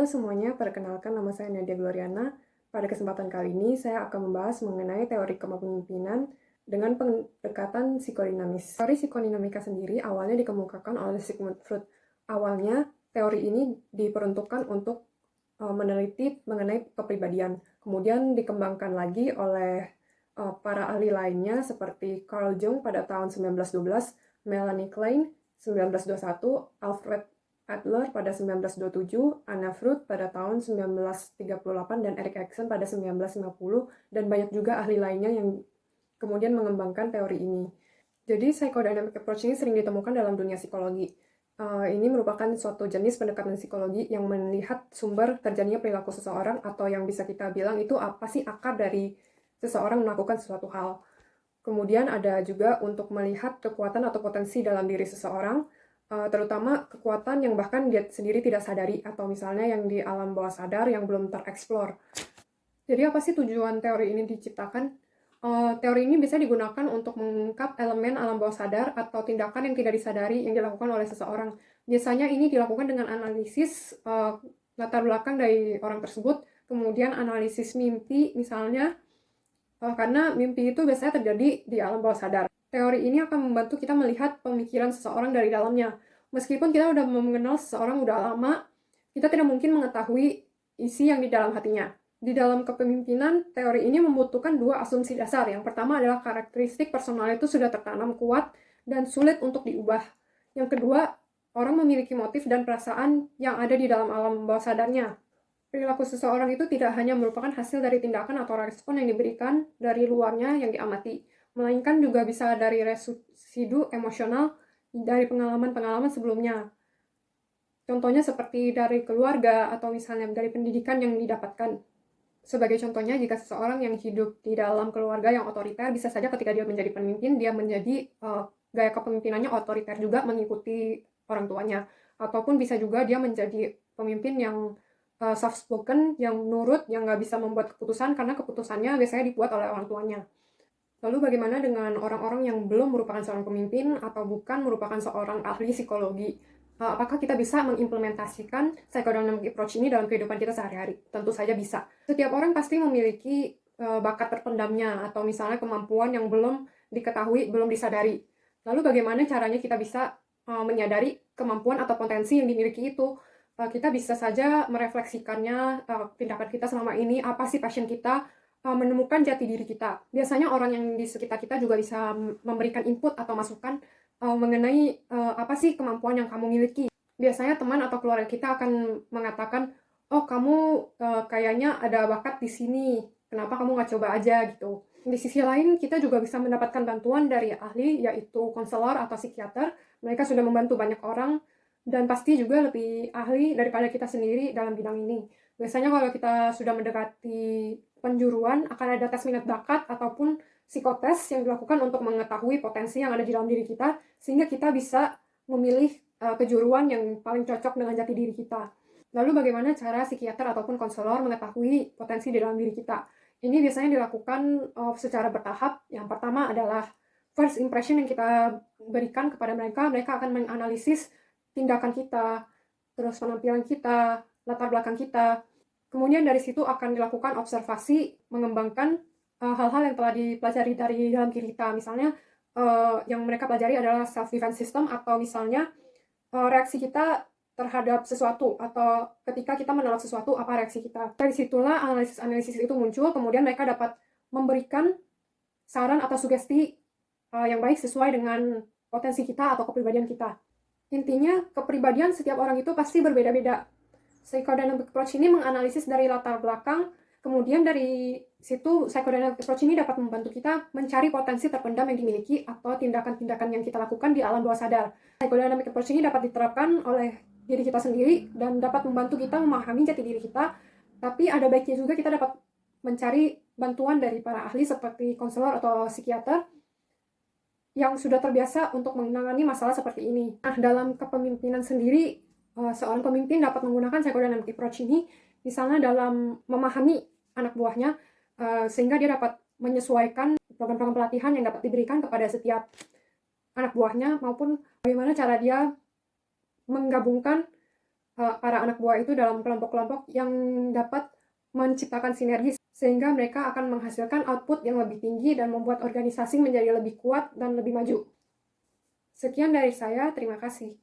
Halo semuanya, perkenalkan nama saya Nadia Gloriana. Pada kesempatan kali ini, saya akan membahas mengenai teori kepemimpinan dengan pendekatan psikodinamis. Teori psikodinamika sendiri awalnya dikemukakan oleh Sigmund Freud. Awalnya, teori ini diperuntukkan untuk meneliti mengenai kepribadian. Kemudian dikembangkan lagi oleh para ahli lainnya seperti Carl Jung pada tahun 1912, Melanie Klein 1921, Alfred Adler pada 1927, Anna Freud pada tahun 1938, dan Erik Erikson pada 1950, dan banyak juga ahli lainnya yang kemudian mengembangkan teori ini. Jadi, psychodynamic approach ini sering ditemukan dalam dunia psikologi. Ini merupakan suatu jenis pendekatan psikologi yang melihat sumber terjadinya perilaku seseorang, atau yang bisa kita bilang itu apa sih akar dari seseorang melakukan sesuatu hal. Kemudian ada juga untuk melihat kekuatan atau potensi dalam diri seseorang, terutama kekuatan yang bahkan dia sendiri tidak sadari, atau misalnya yang di alam bawah sadar yang belum tereksplor. Jadi apa sih tujuan teori ini diciptakan? Teori ini bisa digunakan untuk mengungkap elemen alam bawah sadar atau tindakan yang tidak disadari yang dilakukan oleh seseorang. Biasanya ini dilakukan dengan analisis latar belakang dari orang tersebut, kemudian analisis mimpi misalnya, karena mimpi itu biasanya terjadi di alam bawah sadar. Teori ini akan membantu kita melihat pemikiran seseorang dari dalamnya. Meskipun kita udah mengenal seseorang udah lama, kita tidak mungkin mengetahui isi yang di dalam hatinya. Di dalam kepemimpinan, teori ini membutuhkan dua asumsi dasar. Yang pertama adalah karakteristik personal itu sudah tertanam kuat dan sulit untuk diubah. Yang kedua, orang memiliki motif dan perasaan yang ada di dalam alam bawah sadarnya. Perilaku seseorang itu tidak hanya merupakan hasil dari tindakan atau respon yang diberikan dari luarnya yang diamati, melainkan juga bisa dari residu emosional dari pengalaman-pengalaman sebelumnya. Contohnya seperti dari keluarga atau misalnya dari pendidikan yang didapatkan. Sebagai contohnya, jika seseorang yang hidup di dalam keluarga yang otoriter, bisa saja ketika dia menjadi pemimpin, dia menjadi gaya kepemimpinannya otoriter juga mengikuti orang tuanya. Ataupun bisa juga dia menjadi pemimpin yang soft spoken, yang nurut, yang nggak bisa membuat keputusan karena keputusannya biasanya dibuat oleh orang tuanya. Lalu bagaimana dengan orang-orang yang belum merupakan seorang pemimpin atau bukan merupakan seorang ahli psikologi? Apakah kita bisa mengimplementasikan psychodynamic approach ini dalam kehidupan kita sehari-hari? Tentu saja bisa. Setiap orang pasti memiliki bakat terpendamnya atau misalnya kemampuan yang belum diketahui, belum disadari. Lalu bagaimana caranya kita bisa menyadari kemampuan atau potensi yang dimiliki itu? Kita bisa saja merefleksikannya, tindakan kita selama ini, apa sih passion kita, menemukan jati diri kita. Biasanya orang yang di sekitar kita juga bisa memberikan input atau masukan mengenai apa sih kemampuan yang kamu miliki. Biasanya teman atau keluarga kita akan mengatakan, oh kamu kayaknya ada bakat di sini, kenapa kamu nggak coba aja gitu. Di sisi lain, kita juga bisa mendapatkan bantuan dari ahli, yaitu konselor atau psikiater. Mereka sudah membantu banyak orang, dan pasti juga lebih ahli daripada kita sendiri dalam bidang ini. Biasanya kalau kita sudah mendekati penjuruan, akan ada tes minat bakat ataupun psikotes yang dilakukan untuk mengetahui potensi yang ada di dalam diri kita, sehingga kita bisa memilih kejuruan yang paling cocok dengan jati diri kita. Lalu bagaimana cara psikiater ataupun konselor mengetahui potensi di dalam diri kita? Ini biasanya dilakukan secara bertahap. Yang pertama adalah first impression yang kita berikan kepada mereka. Mereka akan menganalisis tindakan kita, terus penampilan kita, latar belakang kita. Kemudian dari situ akan dilakukan observasi, mengembangkan hal-hal yang telah dipelajari dari dalam diri kita. Misalnya yang mereka pelajari adalah self-defense system, atau misalnya reaksi kita terhadap sesuatu, atau ketika kita menolak sesuatu, apa reaksi kita. Dari situlah analisis-analisis itu muncul, kemudian mereka dapat memberikan saran atau sugesti yang baik sesuai dengan potensi kita atau kepribadian kita. Intinya, kepribadian setiap orang itu pasti berbeda-beda. Psychodynamic approach ini menganalisis dari latar belakang, kemudian dari situ psychodynamic approach ini dapat membantu kita mencari potensi terpendam yang dimiliki atau tindakan-tindakan yang kita lakukan di alam bawah sadar. Psychodynamic approach ini dapat diterapkan oleh diri kita sendiri dan dapat membantu kita memahami jati diri kita, tapi ada baiknya juga kita dapat mencari bantuan dari para ahli seperti konselor atau psikiater yang sudah terbiasa untuk menangani masalah seperti ini. Nah, dalam kepemimpinan sendiri, seorang pemimpin dapat menggunakan psychodynamic approach ini, misalnya dalam memahami anak buahnya, sehingga dia dapat menyesuaikan program-program pelatihan yang dapat diberikan kepada setiap anak buahnya, maupun bagaimana cara dia menggabungkan para anak buah itu dalam kelompok-kelompok yang dapat menciptakan sinergi sehingga mereka akan menghasilkan output yang lebih tinggi dan membuat organisasi menjadi lebih kuat dan lebih maju. Sekian dari saya, terima kasih.